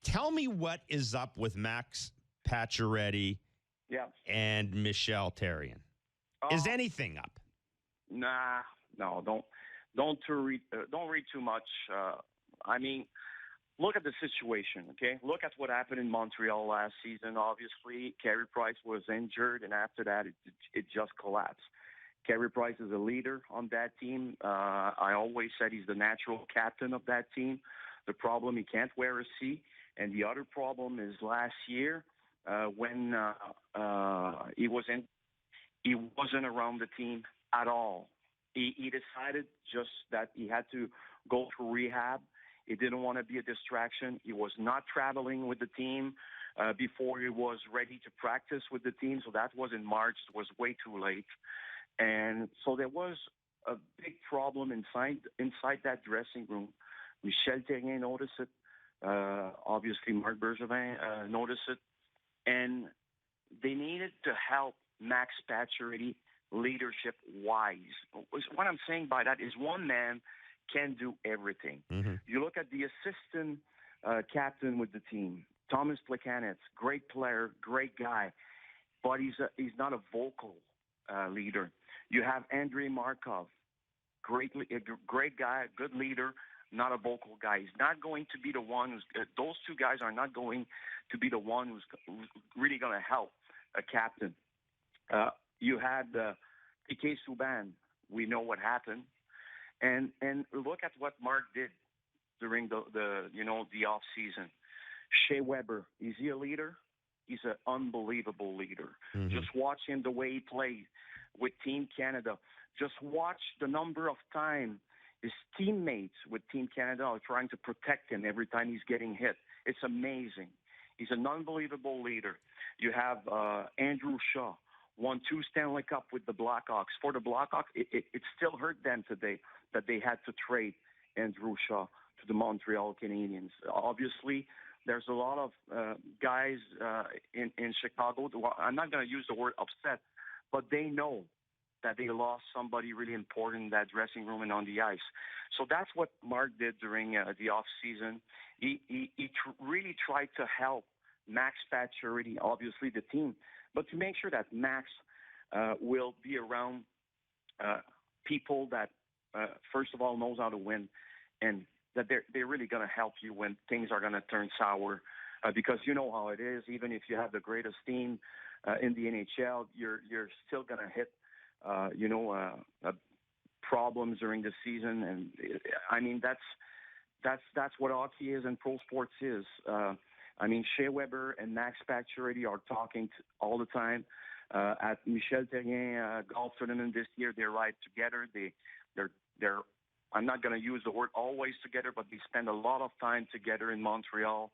Tell me what is up with Max Pacioretty Yeah. and Michel Therrien. Oh, Is anything up? Nah, no, don't read too much. I mean, look at the situation, okay? Look at what happened in Montreal last season. Obviously, Carey Price was injured, and after that, it just collapsed. Carey Price is a leader on that team. I always said he's the natural captain of that team. The problem, he can't wear a C. And the other problem is last year when he wasn't around the team at all. He decided just that he had to go through rehab. He didn't want to be a distraction. He was not traveling with the team before he was ready to practice with the team. So that was in March. It was way too late. And so there was a big problem inside that dressing room. Michel Therrien noticed it. Obviously, Marc Bergevin noticed it. And they needed to help Max Pacioretty leadership-wise. What I'm saying by that is one man can do everything. Mm-hmm. You look at the assistant captain with the team, Thomas Plekanec, great player, great guy, but he's not a vocal leader. You have Andrei Markov, great guy, good leader, not a vocal guy. He's not going to be the one those two guys are not going to be the one who's really going to help a captain. You had Piquet Subban. We know what happened. And look at what Mark did during the off season. Shea Weber, is he a leader? He's an unbelievable leader. Mm-hmm. Just watch him the way he played with Team Canada. Just watch the number of times his teammates with Team Canada are trying to protect him every time he's getting hit. It's amazing. He's an unbelievable leader. You have Andrew Shaw, won 2 Stanley Cup with the Blackhawks. For the Blackhawks, it still hurt them today that they had to trade Andrew Shaw to the Montreal Canadiens. Obviously, there's a lot of guys in Chicago. I'm not going to use the word upset, but they know that they lost somebody really important in that dressing room and on the ice. So that's what Mark did during the off season. He really tried to help Max Pacioretty, obviously the team, but to make sure that Max will be around people that, first of all, knows how to win, and that they're really going to help you when things are going to turn sour. Because you know how it is. Even if you have the greatest team in the NHL, you're still going to hit, problems during the season. And I mean, that's what hockey is and pro sports is. I mean, Shea Weber and Max Pacioretty are talking all the time. At Michel Therrien golf tournament this year, they ride together. They're I'm not going to use the word always together, but they spend a lot of time together in Montreal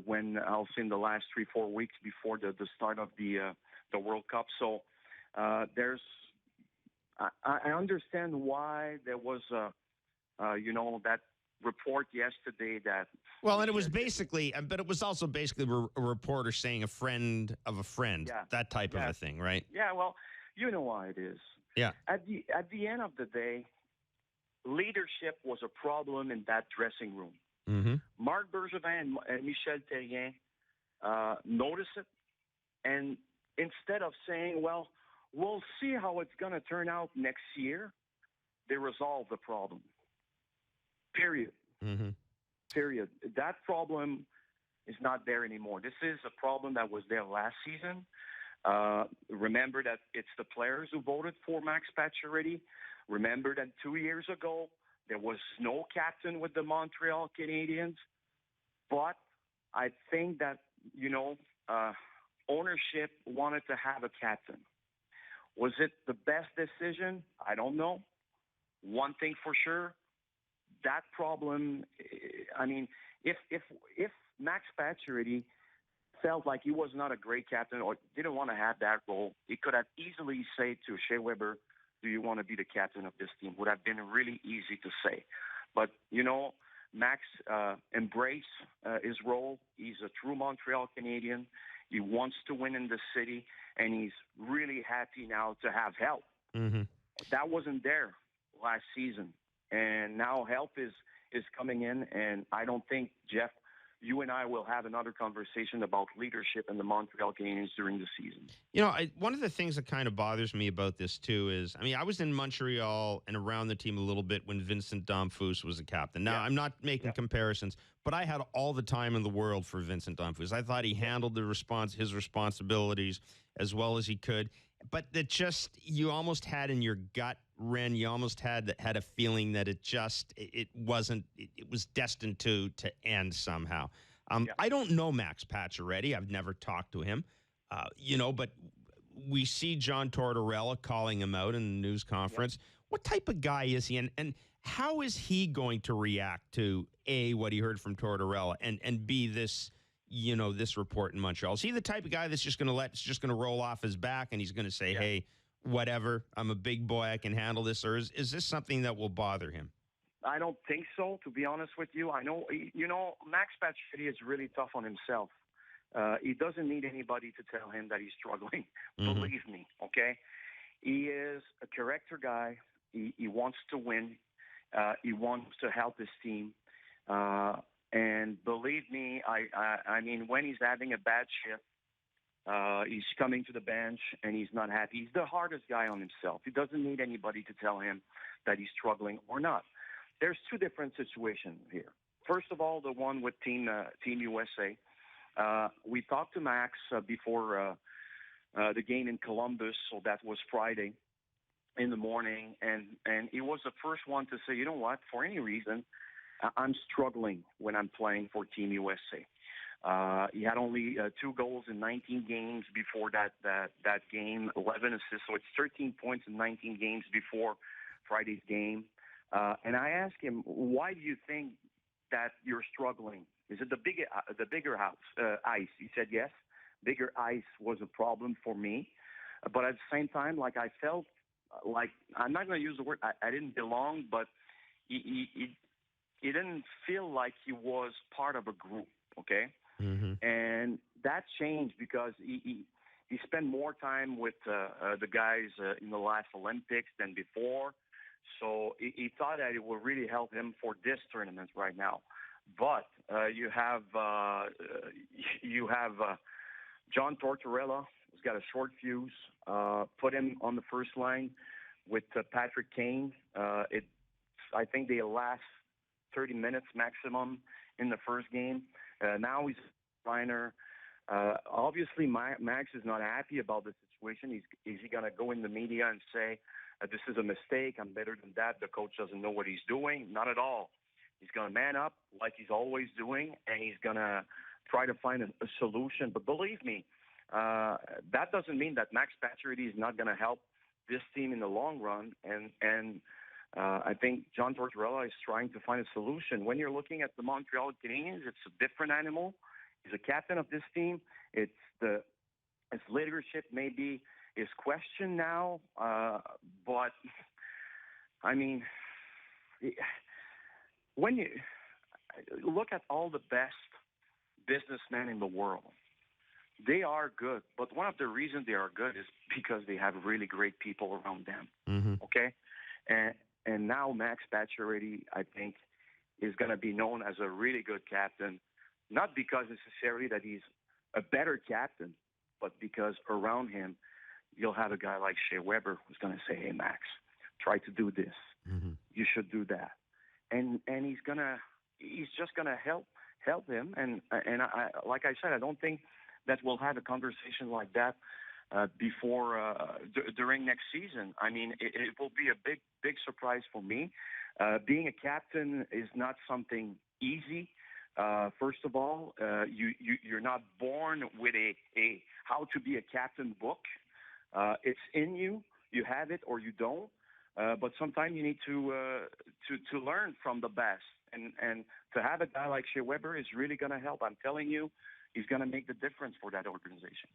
when I'll say in the last 3-4 weeks before the start of the World Cup. So I understand why there was that report yesterday that. Well, and it was basically, but it was also basically a reporter saying a friend of a friend, that type of a thing, right? Yeah, well, you know why it is. Yeah. At the end of the day, leadership was a problem in that dressing room. Mm-hmm. Marc Bergevin and Michel Therrien noticed it, and instead of saying, well, we'll see how it's going to turn out next year, they resolved the problem. Period. Mm-hmm. Period. That problem is not there anymore. This is a problem that was there last season. Remember that it's the players who voted for Max Pacioretty. Remember that 2 years ago, there was no captain with the Montreal Canadiens. But I think that, ownership wanted to have a captain. Was it the best decision? I don't know. One thing for sure, that problem, I mean, if Max Pacioretty felt like he was not a great captain or didn't want to have that role, he could have easily said to Shea Weber, do you want to be the captain of this team? Would have been really easy to say. But, Max embraced his role. He's a true Montreal Canadian. He wants to win in the city, and he's really happy now to have help. Mm-hmm. That wasn't there last season. And now help is coming in, and I don't think, Jeff, you and I will have another conversation about leadership in the Montreal Canadiens during the season. One of the things that kind of bothers me about this too is, I was in Montreal and around the team a little bit when Vincent Damphousse was the captain. Now, I'm not making comparisons, but I had all the time in the world for Vincent Damphousse. I thought he handled his responsibilities as well as he could. But you almost had in your gut, Ren, you almost had a feeling that it was destined to end somehow. I don't know Max Pacioretty. I've never talked to him, but we see John Tortorella calling him out in the news conference. What type of guy is he? And how is he going to react to A, what he heard from Tortorella, and B, this report in Montreal? Is he the type of guy that's just going to roll off his back and he's going to say, hey, whatever, I'm a big boy, I can handle this? Or is this something that will bother him? I don't think so, to be honest with you. I know, Max Pacioretty is really tough on himself. He doesn't need anybody to tell him that he's struggling. Mm-hmm. Believe me, okay? He is a character guy. He wants to win. He wants to help his team. And believe me, I mean, when he's having a bad shift, he's coming to the bench and he's not happy. He's the hardest guy on himself. He doesn't need anybody to tell him that he's struggling or not. There's two different situations here. First of all, the one with Team USA. We talked to Max before the game in Columbus, so that was Friday in the morning, and he was the first one to say, you know what, for any reason, I'm struggling when I'm playing for Team USA. He had only 2 goals in 19 games before that game, 11 assists, so it's 13 points in 19 games before Friday's game. And I asked him, why do you think that you're struggling? Is it the bigger ice? He said, yes, bigger ice was a problem for me. But at the same time, like I felt like, I'm not going to use the word, I didn't belong, but he didn't feel like he was part of a group, okay? Mm-hmm. And that changed because he spent more time with the guys in the last Olympics than before. So he thought that it would really help him for this tournament right now. But you have John Tortorella, who's got a short fuse. Put him on the first line with Patrick Kane. I think they last 30 minutes maximum in the first game. Now he's a liner. Obviously, Max is not happy about the situation. Is he going to go in the media and say, this is a mistake, I'm better than that, the coach doesn't know what he's doing? Not at all. He's going to man up like he's always doing, and he's going to try to find a solution. But believe me, that doesn't mean that Max Pacioretty is not going to help this team in the long run. And I think John Tortorella is trying to find a solution. When you're looking at the Montreal Canadiens, it's a different animal. He's a captain of this team. His leadership maybe is questioned now, but I mean, when you look at all the best businessmen in the world, they are good. But one of the reasons they are good is because they have really great people around them. Mm-hmm. Okay, and now Max Pacioretty, I think, is going to be known as a really good captain, not because necessarily that he's a better captain, but because around him you'll have a guy like Shea Weber who's going to say, hey, Max, try to do this. Mm-hmm. You should do that. And he's just going to help him. And I, like I said, I don't think that we'll have a conversation like that during next season. I mean, it will be a big surprise for me. Being a captain is not something easy. First of all, you're not born with a how to be a captain book. It's in you. You have it or you don't. But sometimes you need to learn from the best. And to have a guy like Shea Weber is really going to help. I'm telling you, he's going to make the difference for that organization.